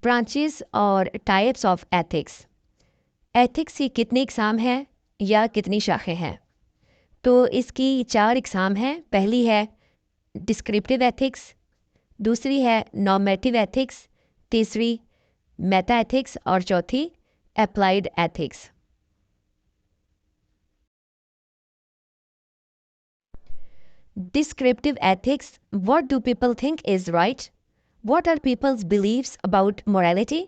Branches और types of ethics. Ethics की कितनी इकसाम हैं या कितनी शाखें हैं? तो इसकी 4 इकसाम हैं। पहली है डिस्क्रिप्टिव एथिक्स, दूसरी है नॉर्मेटिव एथिक्स, तीसरी मेटा एथिक्स और चौथी applied ethics. Descriptive ethics: what do people think is right? What are people's beliefs about morality?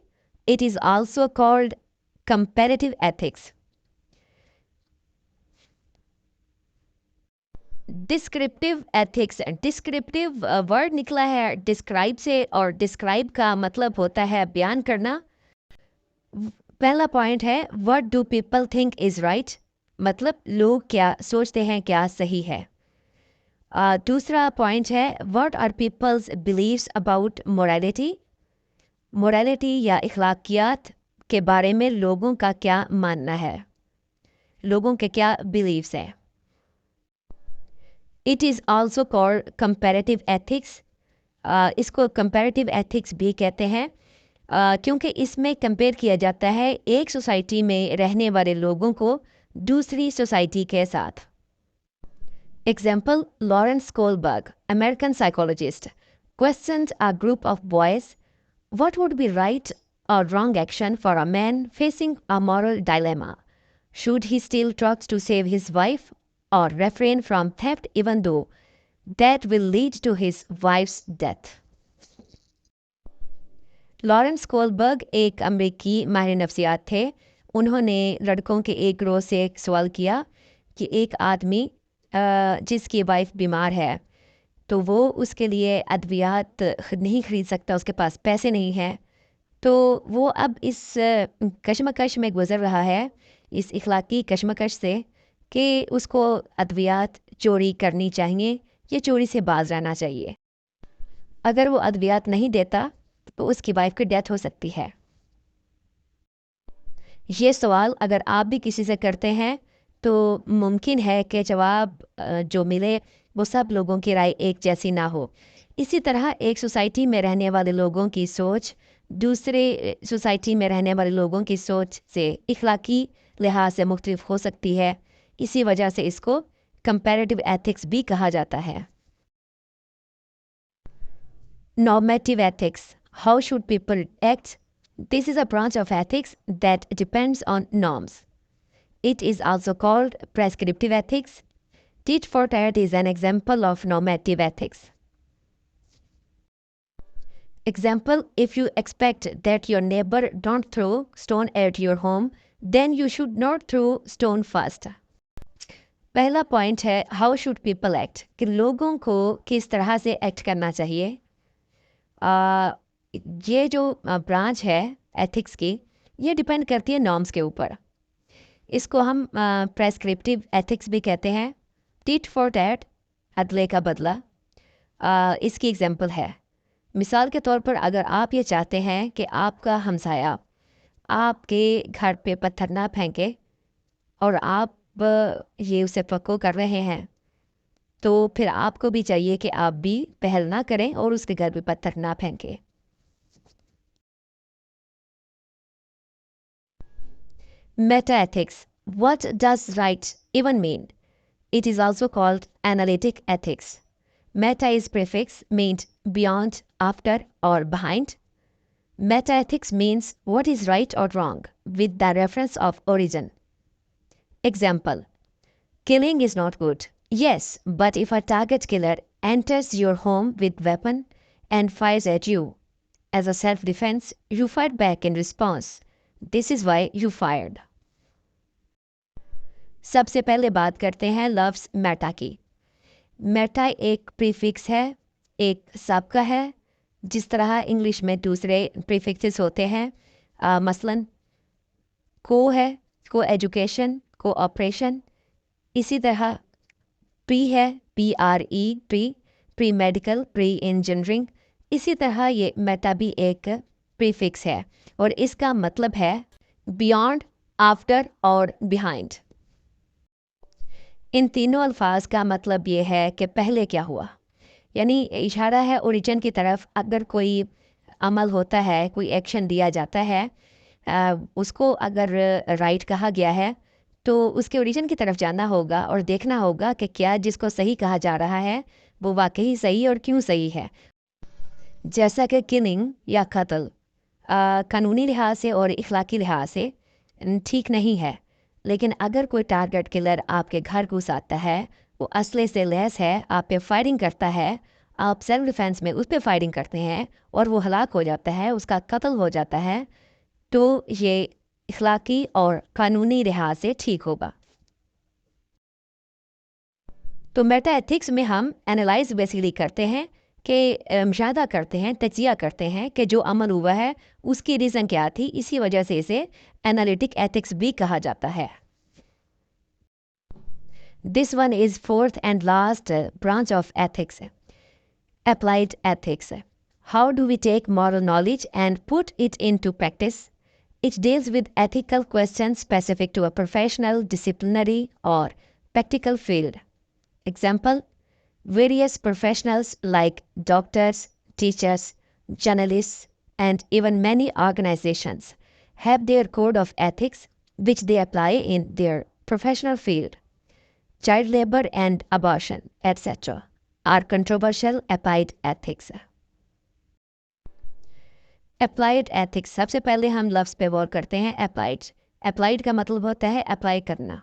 It is also called comparative ethics. Descriptive ethics, descriptive word निकला है describe से, और describe का मतलब होता है बयान करना। पहला पॉइंट है what do people think is right, मतलब लोग क्या सोचते हैं क्या सही है। दूसरा पॉइंट है what are peoples believes about morality, morality या इखलाकियात के बारे में लोगों का क्या मानना है, लोगों के क्या बिलीव्स हैं। It is also called comparative ethics. इसको कंपैरेटिव एथिक्स भी कहते हैं क्योंकि इसमें कंपेयर किया जाता है एक सोसाइटी में रहने वाले लोगों को दूसरी सोसाइटी के साथ। Example: Lawrence Kohlberg, American psychologist, questioned a group of boys what would be right or wrong action for a man facing a moral dilemma. Should he steal drugs to save his wife or refrain from theft even though that will lead to his wife's death? Lawrence Kohlberg एक अमेरिकी माहिर नफ्सियात थे। उन्होंने लड़कों के एक ग्रोह से एक सवाल किया कि एक आदमी जिसकी वाइफ बीमार है तो वो उसके लिए अद्वियात नहीं खरीद सकता, उसके पास पैसे नहीं हैं, तो वो अब इस कशमकश में गुज़र रहा है, इस इखलाकी कशमकश से कि उसको अद्वियात चोरी करनी चाहिए या चोरी से बाज रहना चाहिए। अगर वो अद्वियात नहीं देता तो उसकी वाइफ की डेथ हो सकती है। ये सवाल अगर आप भी किसी से करते हैं तो मुमकिन है कि जवाब जो मिले वो सब लोगों की राय एक जैसी ना हो। इसी तरह एक सोसाइटी में रहने वाले लोगों की सोच दूसरे सोसाइटी में रहने वाले लोगों की सोच से इखलाकी लिहाज से मुख्तलिफ हो सकती है। इसी वजह से इसको कंपैरेटिव एथिक्स भी कहा जाता है। Normative ethics: how should people act? This is a branch of ethics that depends on norms. It is also called prescriptive ethics. Tit for tat is an example of normative ethics. Example: if you expect that your neighbor don't throw stone at your home, then you should not throw stone first. पहला point है how should people act, कि लोगों को किस तरह से act करना चाहिए। ये जो ब्रांच है एथिक्स की, ये डिपेंड करती है नॉर्म्स के ऊपर। इसको हम प्रेस्क्रिप्टिव एथिक्स भी कहते हैं। टिट फॉर टैट, अदले का बदला। इसकी एग्जांपल है, मिसाल के तौर पर अगर आप ये चाहते हैं कि आपका हमसाया आपके घर पे पत्थर ना फेंके और आप ये उसे पक्को कर रहे हैं, तो फिर आपको भी चाहिए कि आप भी पहल ना करें और उसके घर पे पत्थर ना फेंके। Meta ethics: what does right even mean? It is also called analytic ethics. Meta is prefix means beyond, after or behind. Meta ethics means what is right or wrong with the reference of origin. Example: killing is not good. Yes, but if a target killer enters your home with weapon and fires at you as a self-defense, you fight back in response. This is why you fired. सबसे पहले बात करते हैं लफ्ज़ Meta की। Meta एक prefix है, एक सबका है। जिस तरह इंग्लिश में दूसरे प्रीफिक्सेस होते हैं, मसलन को है, को एजुकेशन, को ऑपरेशन। इसी तरह प्री है, PRE, pre medical, pre engineering. इसी तरह ये मेटा भी एक प्रीफिक्स है और इसका मतलब है बियॉन्ड, आफ्टर और बिहाइंड। इन तीनों अल्फाज का मतलब ये है कि पहले क्या हुआ, यानी इशारा है ओरिजिन की तरफ। अगर कोई अमल होता है, कोई एक्शन दिया जाता है, उसको अगर राइट कहा गया है तो उसके ओरिजिन की तरफ जाना होगा और देखना होगा कि क्या जिसको सही कहा जा रहा है वो वाकई सही और क्यों सही है। जैसा कि किलिंग या कत्ल कानूनी लिहाज से और इखलाकी लिहाज से ठीक नहीं है, लेकिन अगर कोई टारगेट किलर आपके घर घुस आता है, वो असले से लैस है, आप पे फायरिंग करता है, आप सेल्फ डिफेंस में उस पर फायरिंग करते हैं और वो हलाक हो जाता है, उसका कत्ल हो जाता है, तो ये इखलाकी और कानूनी लिहाज से ठीक होगा। तो मेटा एथिक्स में हम एनालाइज बेसिकली करते हैं कि मुशाहदा करते हैं, तजिया करते हैं कि जो अमल हुआ है उसकी रीज़न क्या थी, इसी वजह से इसे एनालिटिक एथिक्स भी कहा जाता है। This one is fourth and last branch of ethics, applied ethics. How do we take moral knowledge and put it into practice? It deals with ethical questions specific to a professional, disciplinary, or practical field. Example: various professionals like doctors, teachers, journalists, and even many organizations have their code of ethics which they apply in their professional field. Child labor and abortion, etc. are controversial applied ethics. Applied ethics, सबसे पहले हम लफ्ज़ पे गौर करते हैं। Applied का मतलब होता है अप्लाई करना।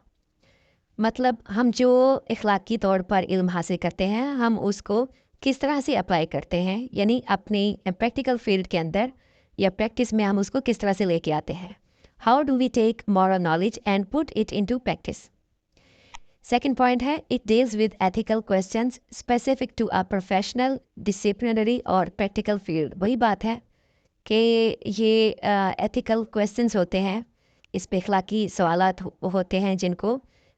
मतलब हम जो इखलाकी तौर पर इल्म हासिल करते हैं, हम उसको किस तरह से अप्लाई करते हैं, यानी अपनी प्रैक्टिकल फील्ड के अंदर या प्रैक्टिस में हम उसको किस तरह से लेके आते हैं। How do we take moral knowledge and put it into practice. Second point है, it deals with ethical questions specific to a professional, disciplinary और प्रैक्टिकल फील्ड। वही बात है कि ये एथिकल क्वेश्चंस होते हैं, इस पे अखलाकी सवालात होते हैं जिनको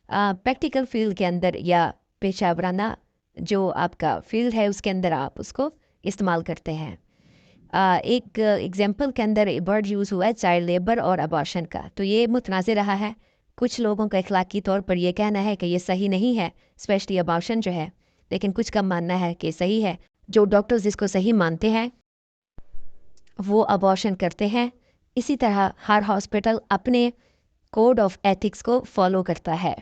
प्रैक्टिकल फील्ड के अंदर या पेशा वराना जो आपका फील्ड है उसके अंदर आप उसको इस्तेमाल करते हैं। एक एग्जांपल के अंदर वर्ड यूज़ हुआ है चाइल्ड लेबर और अबॉर्शन का, तो ये मुतनाज़ रहा है। कुछ लोगों का अखलाकी तौर पर यह कहना है कि ये सही नहीं है, स्पेशली अबॉर्शन जो है, लेकिन कुछ का मानना है कि सही है। जो डॉक्टर्स जिसको सही मानते हैं वो अबॉर्शन करते हैं। इसी तरह हर हॉस्पिटल अपने कोड ऑफ एथिक्स को फॉलो करता है।